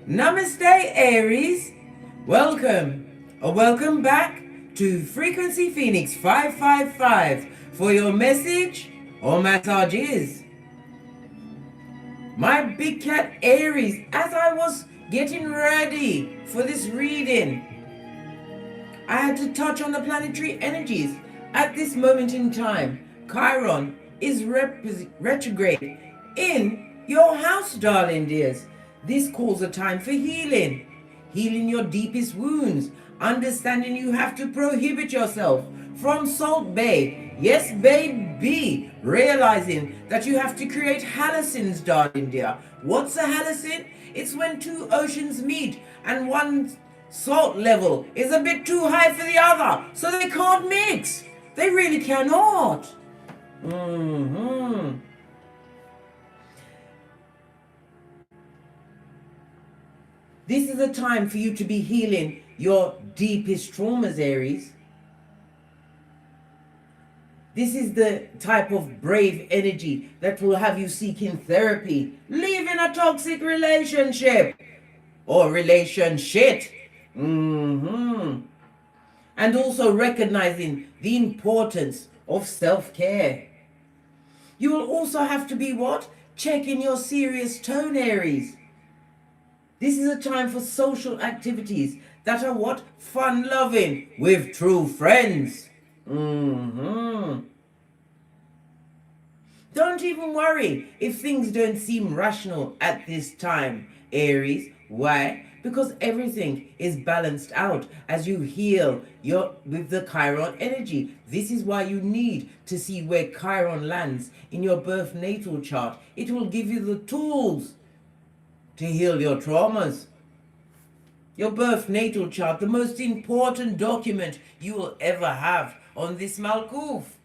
Namaste, Aries. Welcome or welcome back to Frequency Phoenix 555 for your message or massages. My big cat Aries, as I was getting ready for this reading, I had to touch on the planetary energies. At this moment in time, Chiron is retrograde in your house, darling dears. This calls a time for healing. Healing your deepest wounds. Understanding you have to prohibit yourself from Salt Bay. Yes, baby. Realizing that you have to create halcyons, darling dear. What's a halcyon? It's when two oceans meet and one salt level is a bit too high for the other, so they can't mix. They really cannot. This is a time for you to be healing your deepest traumas, Aries. This is the type of brave energy that will have you seeking therapy, leaving a toxic relationship or relationship. And also recognizing the importance of self-care. You will also have to be what? Checking your serious tone, Aries. This is a time for social activities that are what? Fun-loving with true friends. Don't even worry if things don't seem rational at this time, Aries. Why? Because everything is balanced out as you heal with the Chiron energy. This is why you need to see where Chiron lands in your birth natal chart. It will give you the tools to heal your traumas. Your birth natal chart, the most important document you will ever have on this Malkuth.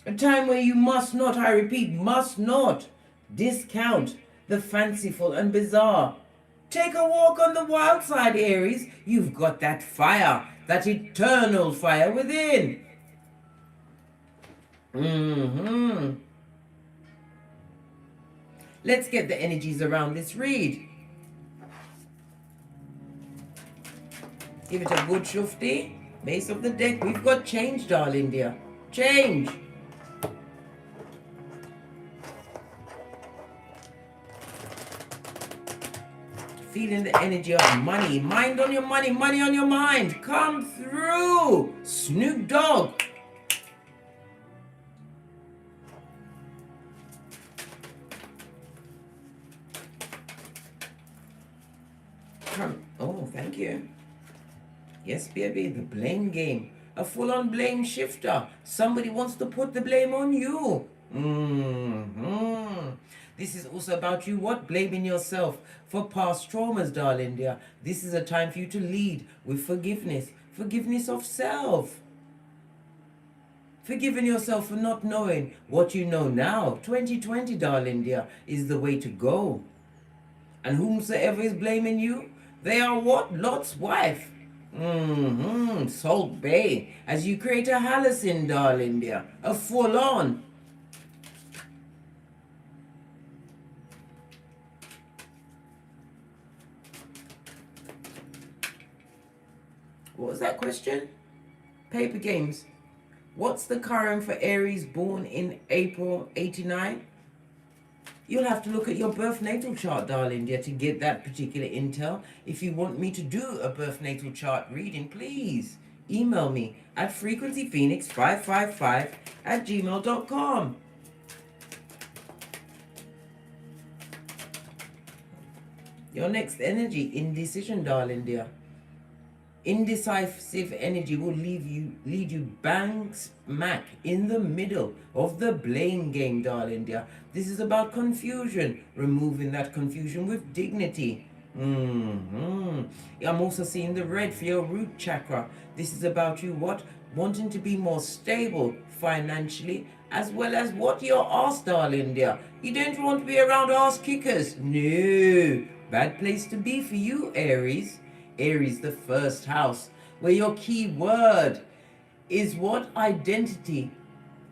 A time where you must not, I repeat, must not discount the fanciful and bizarre. Take a walk on the wild side, Aries. You've got that fire, that eternal fire within. Let's get the energies around this read. Give it a good shufti. Base of the deck. We've got change, darling dear. Change. Feeling the energy of money. Mind on your money. Money on your mind. Come through. Snoop Dogg. Oh, thank you. Yes, baby, the blame game. A full-on blame shifter. Somebody wants to put the blame on you. This is also about you, what? Blaming yourself for past traumas, darling dear. This is a time for you to lead with forgiveness. Forgiveness of self. Forgiving yourself for not knowing what you know now. 2020, darling dear, is the way to go. And whomsoever is blaming you, they are what? Lot's wife. Salt Bay. As you create a halcyon, darling dear. A full-on. What was that question? Paper games. What's the current for Aries born in April 89? You'll have to look at your birth natal chart, darling dear, to get that particular intel. If you want me to do a birth natal chart reading, please email me at frequencyphoenix555@gmail.com. Your next energy, indecision, darling dear. Indecisive energy will lead you bang smack in the middle of the blame game, darling dear. This is about confusion, removing that confusion with dignity. I'm also seeing the red for your root chakra. This is about you what? Wanting to be more stable financially, as well as what? Your ass, darling dear. You don't want to be around ass kickers. No. Bad place to be for you, Aries. Aries, the first house, where your key word is what? Identity.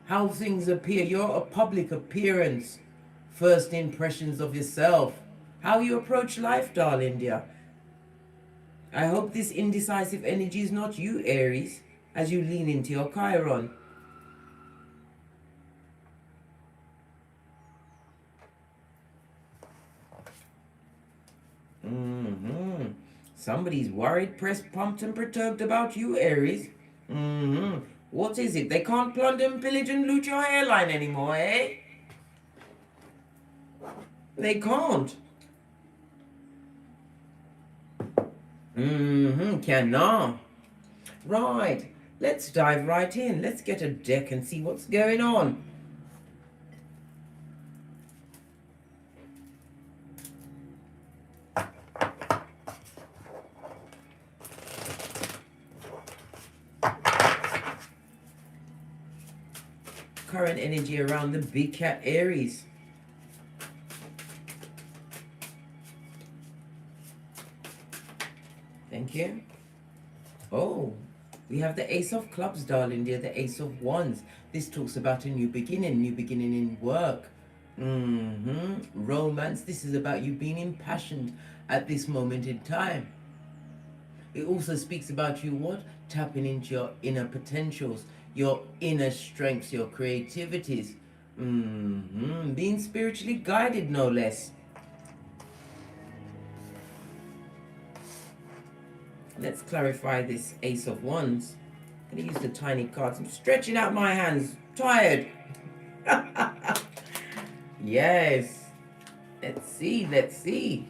How things appear. Your public appearance. First impressions of yourself. how you approach life, darling dear. I hope this indecisive energy is not you, Aries, as you lean into your Chiron. Somebody's worried, pressed, pumped, and perturbed about you, Aries. What is it? They can't plunder and pillage and loot your hairline anymore, eh? They can't. Cannot. Right. Let's dive right in. Let's get a deck and see what's going on. Current energy around the big cat Aries. Thank you. Oh, we have the Ace of Clubs, darling dear, the Ace of Wands. This talks about a new beginning in work. Romance. This is about you being impassioned at this moment in time. It also speaks about you what? Tapping into your inner potentials, your inner strengths, your creativities. Being spiritually guided, no less. Let's clarify this Ace of Wands. I'm going to use the tiny cards. I'm stretching out my hands. Tired. Yes. Let's see.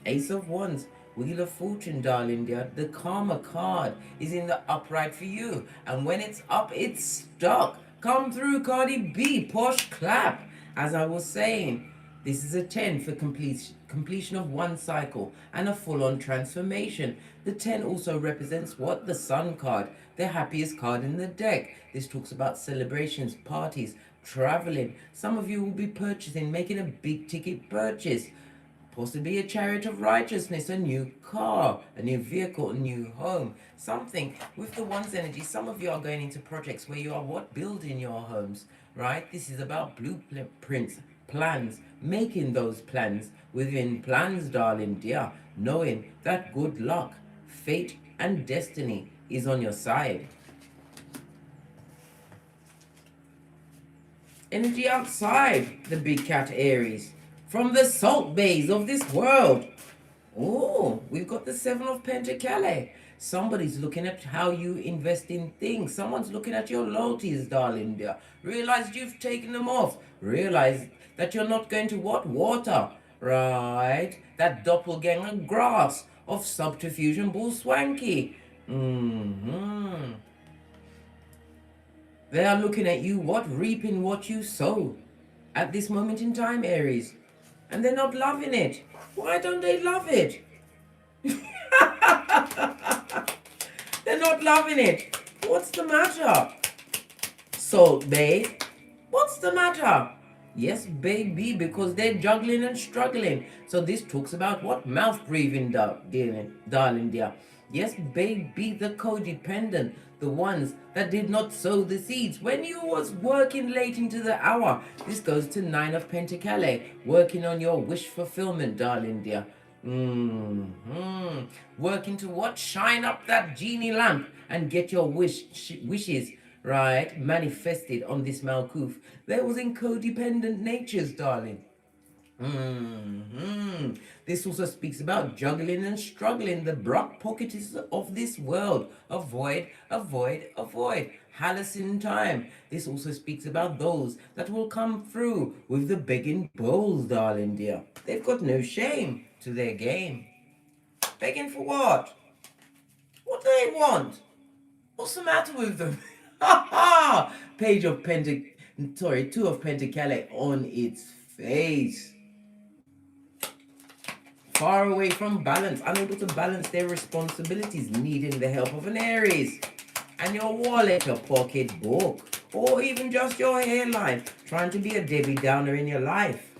Ace of Wands. Wheel of Fortune, darling dear. The Karma card is in the upright for you. And when it's up, it's stuck. Come through, Cardi B. Posh clap. As I was saying, this is a 10 for completion of one cycle and a full-on transformation. The 10 also represents what? The Sun card, the happiest card in the deck. This talks about celebrations, parties, traveling. Some of you will be purchasing, making a big ticket purchase. Possibly a chariot of righteousness, a new car, a new vehicle, a new home. Something with the One's energy. Some of you are going into projects where you are what? Building your homes, right? This is about blueprints, plans, making those plans within plans, darling dear, knowing that good luck, fate, and destiny is on your side. Energy outside the big cat Aries. From the salt bays of this world. Oh, we've got the 7 of Pentacles. Somebody's looking at how you invest in things. Someone's looking at your loyalties, darling dear. Realize you've taken them off. Realize that you're not going to what? Water. Right? That doppelganger grass of subterfuge and bull swanky. They are looking at you what? Reaping what you sow. At this moment in time, Aries. And they're not loving it. Why don't they love it? They're not loving it. What's the matter? Salt babe, what's the matter? Yes, baby, because they're juggling and struggling. So this talks about what? Mouth breathing, darling dear. Yes, baby, the codependent, the ones that did not sow the seeds. When you was working late into the hour, this goes to 9 of Pentacles, working on your wish fulfillment, darling dear. Working to what? Shine up that genie lamp and get your wishes, right, manifested on this Malkuth. There was in codependent natures, darling. This also speaks about juggling and struggling, the brock pockets of this world. Avoid, avoid, avoid. Halcyon time. This also speaks about those that will come through with the begging bowls, darling dear. They've got no shame to their game. Begging for what? What do they want? What's the matter with them? Ha ha! Page of 2 of Pentacles on its face. Far away from balance, unable to balance their responsibilities, needing the help of an Aries. And your wallet, your pocketbook, or even just your hairline, trying to be a Debbie Downer in your life.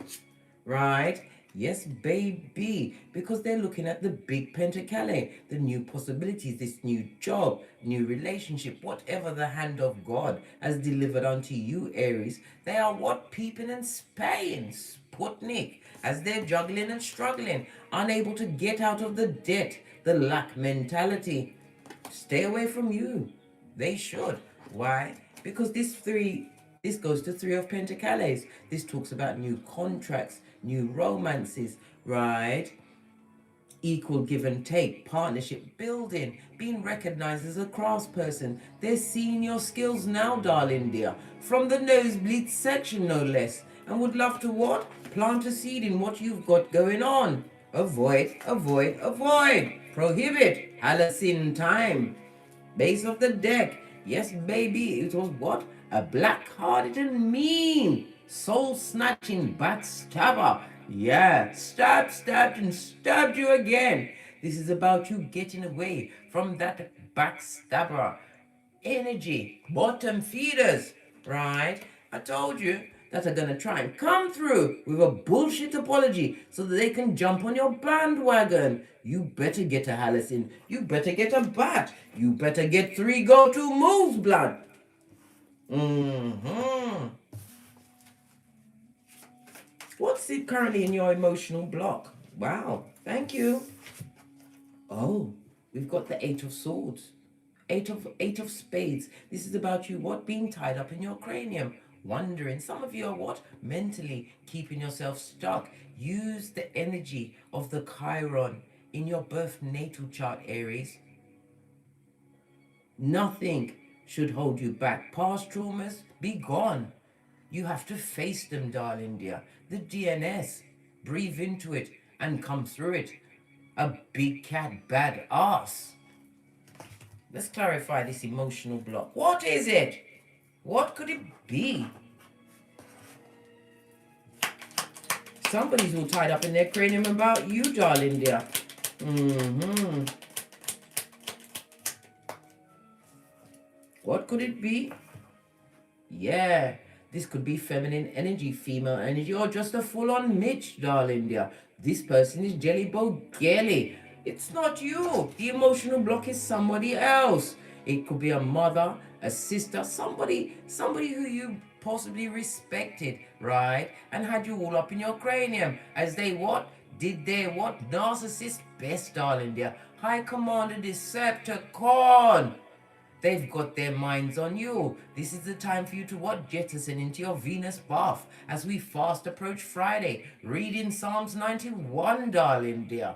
Right? Yes, baby, because they're looking at the big Pentacles, the new possibilities, this new job, new relationship, whatever the hand of God has delivered unto you, Aries. They are what? Peeping and spying Sputnik, as they're juggling and struggling, unable to get out of the debt, the lack mentality. Stay away from you. They should. Why? Because this goes to Three of Pentacles. This talks about new contracts, new romances, right? Equal give and take, partnership, building, being recognized as a craftsperson. They're seeing your skills now, darling dear, from the nosebleed section no less, and would love to what? Plant a seed in what you've got going on. Avoid, avoid, avoid. Prohibit. Halcyon time. Base of the deck. Yes, baby, it was what? A black-hearted and mean, soul-snatching backstabber. Yeah, stabbed and stabbed you again. This is about you getting away from that backstabber energy. Bottom feeders, right? I told you that are gonna try and come through with a bullshit apology so that they can jump on your bandwagon. You better get a Halcyon. You better get a bat. You better get 3 go-to moves, blood. What's it currently in your emotional block? Wow, thank you. Oh, we've got the Eight of Swords. Eight of Spades. This is about you what? Being tied up in your cranium. Wondering. Some of you are what? Mentally keeping yourself stuck. Use the energy of the Chiron in your birth natal chart, Aries. Nothing should hold you back. Past traumas, be gone. You have to face them, darling dear. The DNS. Breathe into it and come through it. A big cat bad ass. Let's clarify this emotional block. What is it? What could it be? Somebody's all tied up in their cranium about you, darling dear. What could it be? Yeah, this could be feminine energy, female energy, or just a full-on Mitch, darling dear. This person is Jelly Bo Gelly. It's not you. The emotional block is somebody else. It could be a mother, a sister, somebody who you possibly respected, right? And had you all up in your cranium as they what? Did their what? Narcissist best, darling dear. High Commander Decepticon. They've got their minds on you. This is the time for you to what? Jettison into your Venus bath as we fast approach Friday. Reading Psalms 91, darling dear.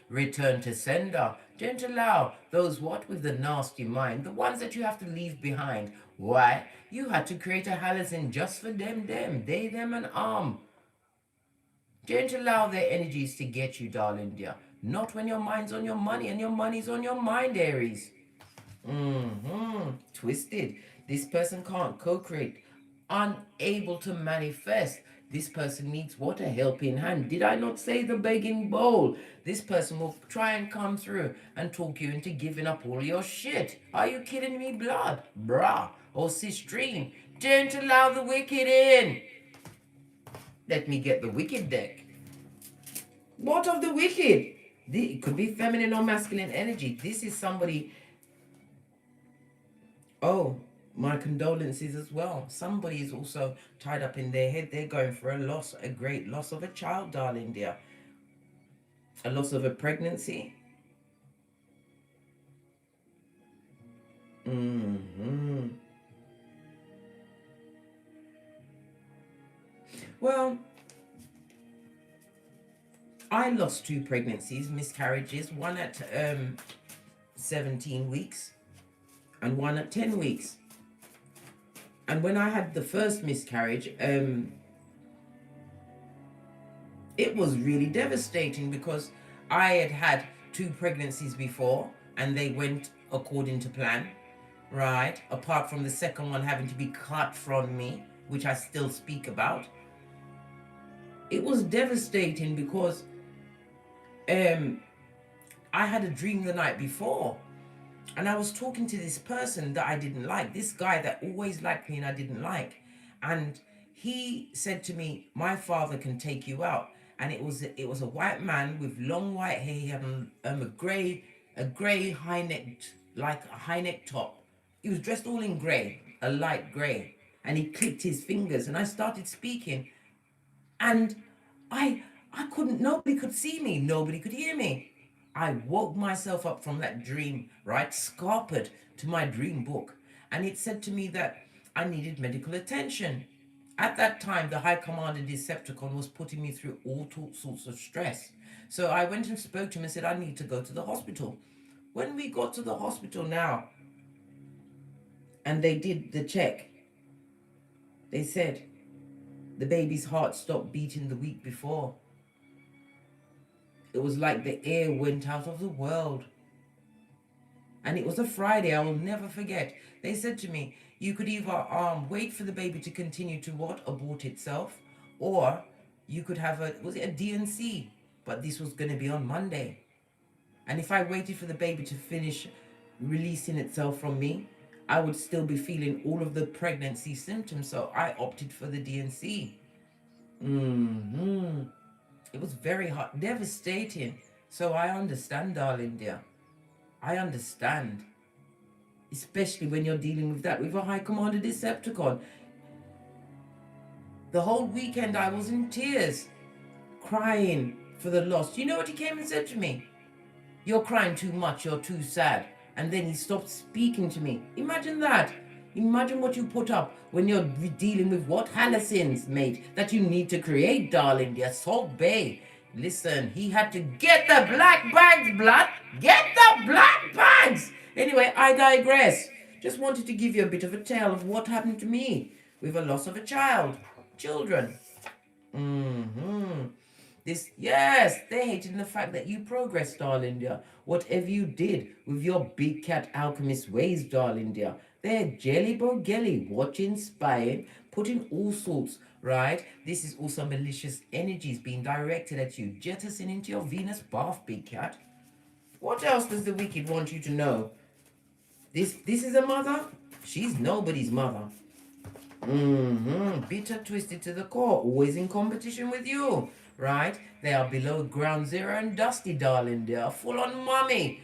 Return to sender. Don't allow those what with the nasty mind, the ones that you have to leave behind. Why? You had to create a Halcyon just for them, they, them, and Don't allow their energies to get you, darling dear. Not when your mind's on your money and your money's on your mind, Aries. Twisted. This person can't co-create. Unable to manifest. This person needs what? A helping hand. Did I not say the begging bowl? This person will try and come through and talk you into giving up all your shit. Are you kidding me, blood? Brah. Or sistrine. Don't allow the wicked in. Let me get the wicked deck. What of the wicked? It could be feminine or masculine energy. This is somebody... Oh, my condolences as well. Somebody is also tied up in their head. They're going for a loss, a great loss of a child, darling dear. A loss of a pregnancy. Well, I lost 2 pregnancies, miscarriages, one at 17 weeks and one at 10 weeks. And when I had the first miscarriage, it was really devastating because I had had 2 pregnancies before and they went according to plan, right? Apart from the second one having to be cut from me, which I still speak about. It was devastating because I had a dream the night before and I was talking to this person that I didn't like, this guy that always liked me and I didn't like. And he said to me, my father can take you out. And it was a white man with long white hair. He had a gray high neck, like a high neck top. He was dressed all in gray, a light gray. And he clicked his fingers and I started speaking. And I couldn't, nobody could see me, nobody could hear me. I woke myself up from that dream, right? Scarpered to my dream book. And it said to me that I needed medical attention. At that time, the High Commander Decepticon was putting me through all sorts of stress. So I went and spoke to him and said, I need to go to the hospital. When we got to the hospital now, and they did the check, they said the baby's heart stopped beating the week before. It was like the air went out of the world. And it was a Friday, I will never forget. They said to me, you could either wait for the baby to continue to what? Abort itself, or you could have was it a DNC? But this was going to be on Monday. And if I waited for the baby to finish releasing itself from me, I would still be feeling all of the pregnancy symptoms. So I opted for the DNC. It was very hard, devastating. So I understand, darling dear. I understand. Especially when you're dealing with that, with a High Commander Decepticon. The whole weekend I was in tears, crying for the loss. You know what he came and said to me? You're crying too much, you're too sad. And then he stopped speaking to me. Imagine that. Imagine what you put up when you're dealing with what hallucins, mate, that you need to create, darling, dear. Salt Bay. Listen, he had to get the black bags, blood. Get the black bags. Anyway, I digress. Just wanted to give you a bit of a tale of what happened to me with a loss of a child. Children. Yes, they hated the fact that you progressed, darling dear. Whatever you did with your big cat alchemist ways, darling dear. They're jelly bogelly, watching, spying, putting all sorts, right? This is also malicious energies being directed at you, jettisoning into your Venus bath, big cat. What else does the wicked want you to know? This is a mother? She's nobody's mother. Bitter, twisted to the core, always in competition with you, right? They are below ground zero and dusty, darling. They are full on mommy.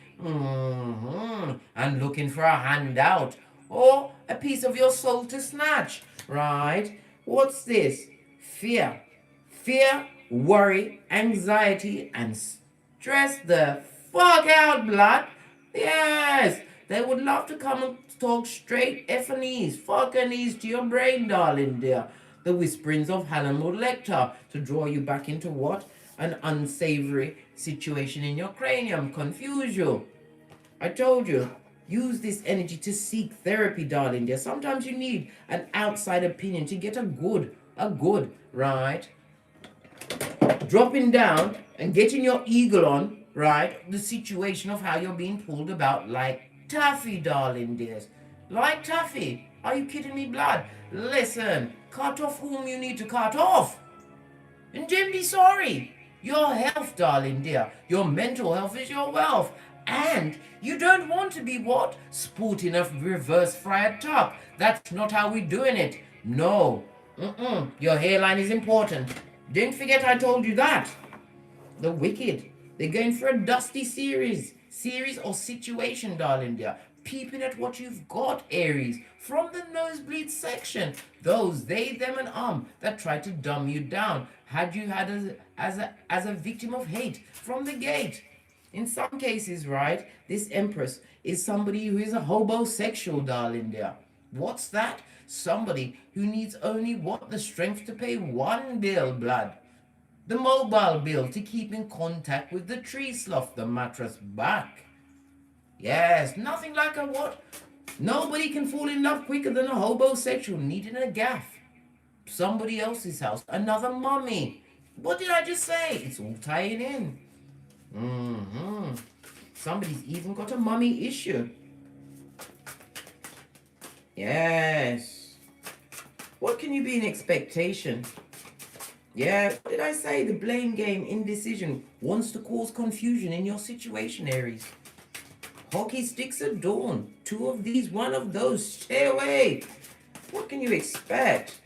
And looking for a handout or a piece of your soul to snatch, right? What's this? Fear. Fear, worry, anxiety, and stress the fuck out, blood. Yes, they would love to come and talk straight F&E's, fucking-E's to your brain, darling dear. The whisperings of Hannibal Lecter to draw you back into what? An unsavory situation in your cranium, confuse you. I told you, use this energy to seek therapy, darling dear. Sometimes you need an outside opinion to get a good, right? Dropping down and getting your eagle on, right? The situation of how you're being pulled about like taffy, darling dears. Like taffy. Are you kidding me, blood? Listen, cut off whom you need to cut off. And Jim, sorry. Your health, darling dear. Your mental health is your wealth. And you don't want to be what? Sporting a reverse friar tuck. That's not how we're doing it. No. Your hairline is important. Don't forget I told you that. The wicked. They're going for a dusty series or situation, darling dear. Peeping at what you've got, Aries, from the nosebleed section. Those, they, them, and that try to dumb you down. Had you had as a victim of hate from the gate. In some cases, right, this Empress is somebody who is a hobosexual, darling dear. What's that? Somebody who needs only what? The strength to pay one bill, blood. The mobile bill to keep in contact with the tree sloth, the mattress back. Yes, nothing like a what? Nobody can fall in love quicker than a hobosexual needing a gaff. Somebody else's house, another mummy. What did I just say? It's all tying in. Somebody's even got a mummy issue. Yes. What can you be in expectation? Yeah, what did I say? The blame game, indecision, wants to cause confusion in your situation, Aries. Hockey sticks at dawn. Two of these, one of those. Stay away. What can you expect?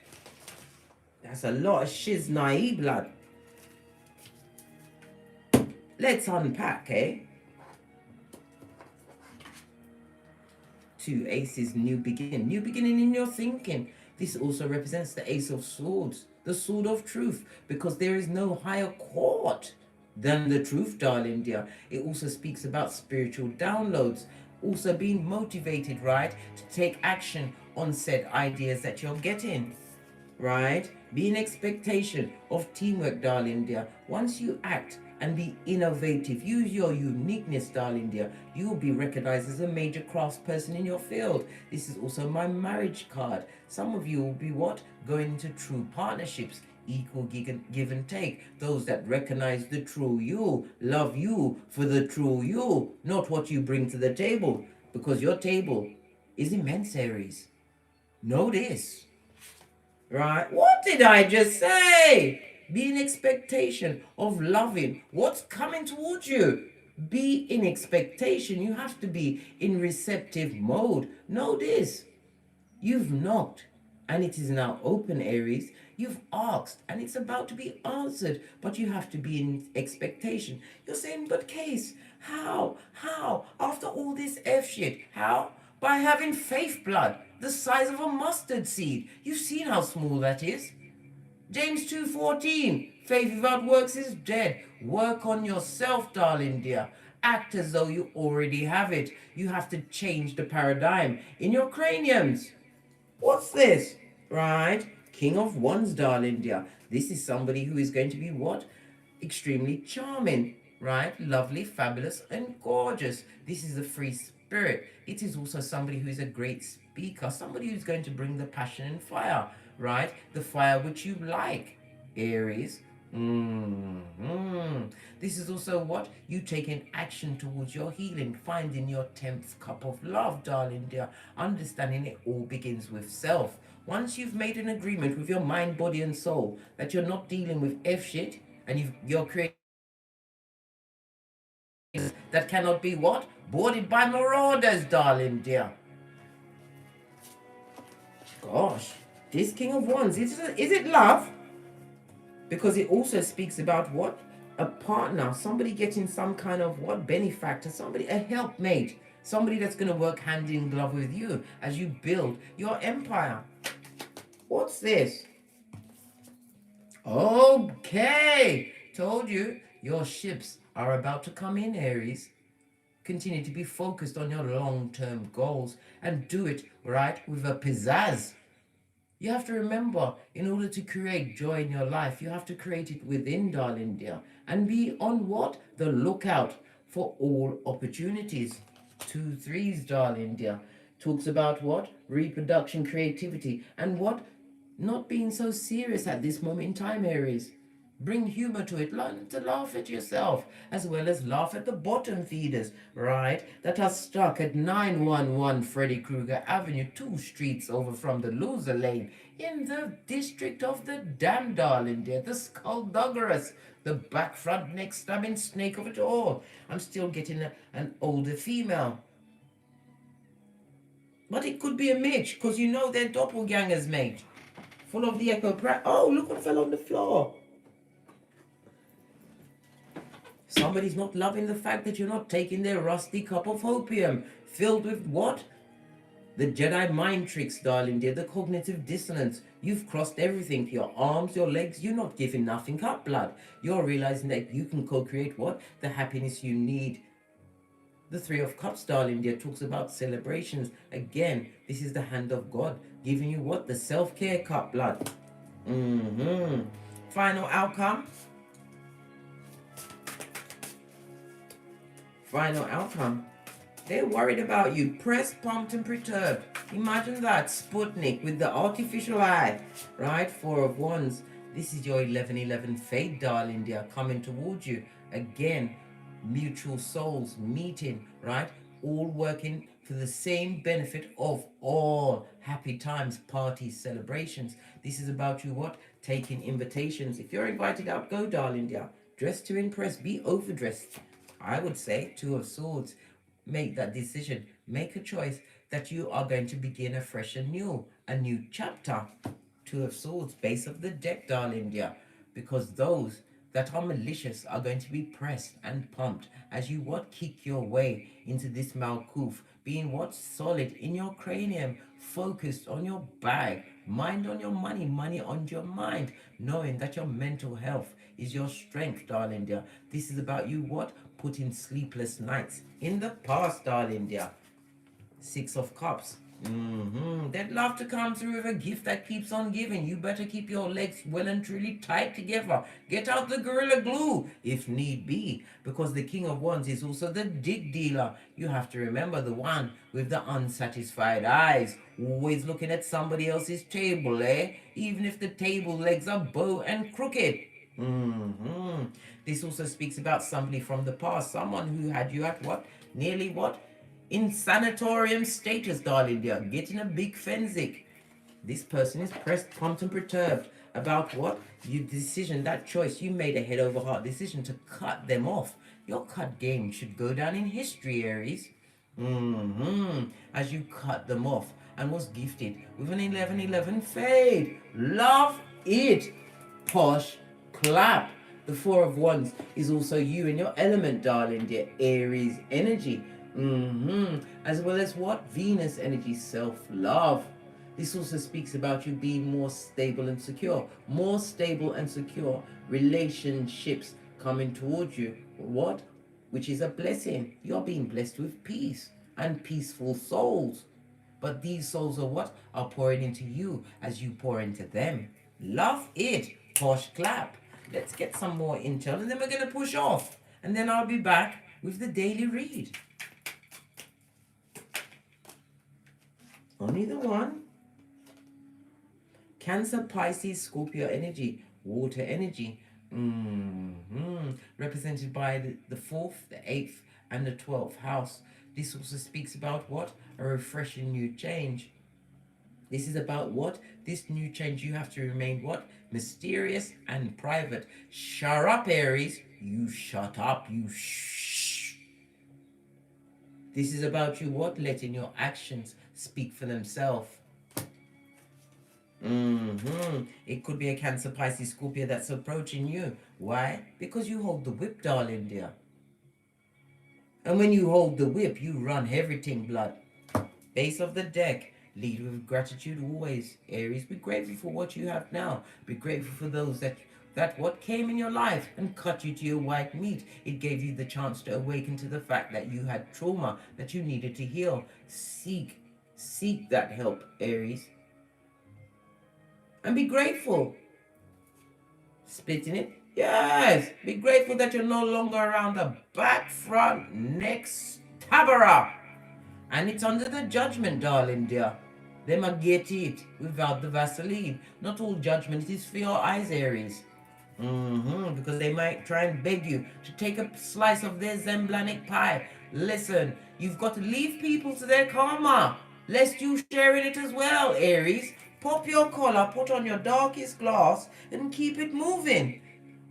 That's a lot of shiznai, blood. Let's unpack, eh? Two aces, new beginning. New beginning in your thinking. This also represents the Ace of Swords, the sword of truth, because there is no higher court than the truth, darling dear. It also speaks about spiritual downloads, also being motivated, right, to take action on said ideas that you're getting, right? Be in expectation of teamwork, darling dear. Once you act and be innovative, use your uniqueness, darling dear, you will be recognized as a major craftsperson in your field. This is also my marriage card. Some of you will be what? Going into true partnerships, equal give and take. Those that recognize the true you, love you for the true you, not what you bring to the table, because your table is immense, Aries. Know this. Right? What did I just say? Be in expectation of loving what's coming towards you. Be in expectation. You have to be in receptive mode. Know this. You've knocked and it is now open, Aries. You've asked and it's about to be answered, but you have to be in expectation. You're saying, but Case, how? How? After all this F shit, how? By having faith blood the size of a mustard seed. You've seen how small that is. James 2:14, faith without works is dead. Work on yourself, darling dear. Act as though you already have it. You have to change the paradigm in your craniums. What's this? Right? King of Wands, darling dear. This is somebody who is going to be what? Extremely charming, right? Lovely, fabulous, and gorgeous. This is a free spirit. It is also somebody who is a great speaker, somebody who's going to bring the passion and fire, right? The fire which you like, Aries. This is also what? You taking action towards your healing, finding your 10th cup of love, darling dear. Understanding it all begins with self. Once you've made an agreement with your mind, body, and soul that you're not dealing with F shit, and you're creating that cannot be what? Boarded by marauders, darling dear. Gosh, this King of Wands, is it love? Because it also speaks about what? A partner, somebody getting some kind of what? Benefactor, somebody, a helpmate, somebody that's going to work hand in glove with you as you build your empire. What's this? Okay, told you, your ships are about to come in, Aries. Continue to be focused on your long-term goals and do it, right, with a pizzazz. You have to remember, in order to create joy in your life, you have to create it within, darling dear. And be on what? The lookout for all opportunities. 2 3s, darling dear. Talks about what? Reproduction, creativity, and what? Not being so serious at this moment in time, Aries. Bring humor to it. Learn to laugh at yourself, as well as laugh at the bottom feeders, right? That are stuck at 911 Freddy Krueger Avenue, 2 streets over from the loser lane, in the district of the damn, darling dear, the skullduggerous, the back front neck stabbing snake of it all. I'm still getting an older female. But it could be a Mitch, because you know they're doppelgangers, mate. Full of the echo. Oh, look what fell on the floor. Somebody's not loving the fact that you're not taking their rusty cup of opium, filled with what? The Jedi mind tricks, darling dear, the cognitive dissonance. You've crossed everything, your arms, your legs, you're not giving nothing up, blood. You're realizing that you can co-create what? The happiness you need. The 3 of Cups, darling dear, talks about celebrations. Again, this is the hand of God, giving you what? The self-care cup, blood. Final outcome. Final outcome. They're worried about you. Pressed, pumped, and perturbed. Imagine that. Sputnik with the artificial eye. Right? 4 of Wands. This is your 11-11 fate, darling dear, coming towards you. Again, mutual souls meeting, right? All working for the same benefit of all happy times, parties, celebrations. This is about you what? Taking invitations. If you're invited out, go, darling dear. Dress to impress. Be overdressed. I would say 2 of Swords. Make that decision. Make a choice that you are going to begin afresh and new. A new chapter. 2 of Swords. Base of the deck, darling dear. Because those that are malicious are going to be pressed and pumped as you what? Kick your way into this Malkuth. Being what? Solid in your cranium. Focused on your bag. Mind on your money, money on your mind, knowing that your mental health is your strength, darling dear. This is about you what? Putting sleepless nights in the past, darling dear. Six of Cups. They'd love to come through with a gift that keeps on giving. You better keep your legs well and truly tight together. Get out the Gorilla Glue if need be, because the King of Wands is also the dig dealer. You have to remember the one with the unsatisfied eyes, always looking at somebody else's table, even if the table legs are bow and crooked. This also speaks about somebody from the past, someone who had you at what? Nearly what? In sanatorium status, darling dear, getting a big fensic. This person is pressed, pumped, and perturbed about what? Your decision, that choice. You made a head over heart decision to cut them off. Your cut game should go down in history, Aries. As you cut them off and was gifted with an 11-11 fade. Love it. Posh clap. The Four of Wands is also you in your element, darling dear. Aries energy. As well as what? Venus energy, self-love. This also speaks about you being more stable and secure. More stable and secure relationships coming towards you. What? Which is a blessing. You're being blessed with peace and peaceful souls. But these souls are what? Are pouring into you as you pour into them. Love it. Posh clap. Let's get some more intel and then we're going to push off. And then I'll be back with the daily read. Only the one. Cancer, Pisces, Scorpio energy, water energy. Represented by the 4th, the 8th, and the 12th house. This also speaks about what? A refreshing new change. This is about what? This new change, you have to remain what? Mysterious and private. Shut up, Aries. You shut up. You shh. This is about you what? Letting your actions speak for themselves. It could be a Cancer, Pisces, Scorpio that's approaching you. Why? Because you hold the whip, darling dear. And when you hold the whip, you run everything, blood. Base of the deck. Lead with gratitude always, Aries. Be grateful for what you have now. Be grateful for those that what came in your life and cut you to your white meat. It gave you the chance to awaken to the fact that you had trauma that you needed to heal. Seek that help, Aries. And be grateful. Splitting it? Yes. Be grateful that you're no longer around the back, front, neck, stabberer. And it's under the judgment, darling dear. They might get it without the Vaseline. Not all judgment is for your eyes, Aries. Because they might try and beg you to take a slice of their Zemblanic pie. Listen, you've got to leave people to their karma, lest you share in it as well, Aries. Pop your collar, put on your darkest glass, and keep it moving.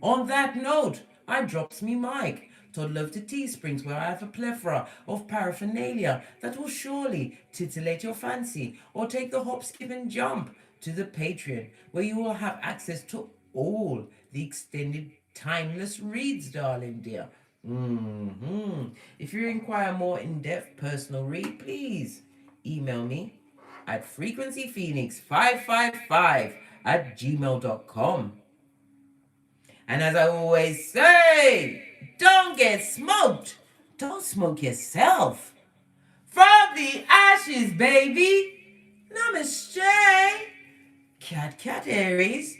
On that note, I drops me mic. Toddle over to Teesprings, where I have a plethora of paraphernalia that will surely titillate your fancy, or take the hop, skip, and jump to the Patreon, where you will have access to all the extended timeless reads, darling dear. If you require more in-depth personal read, please email me at frequencyphoenix555@gmail.com. And as I always say, don't get smoked. Don't smoke yourself. From the ashes, baby. Namaste. Cat, Aries.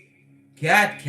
Cat.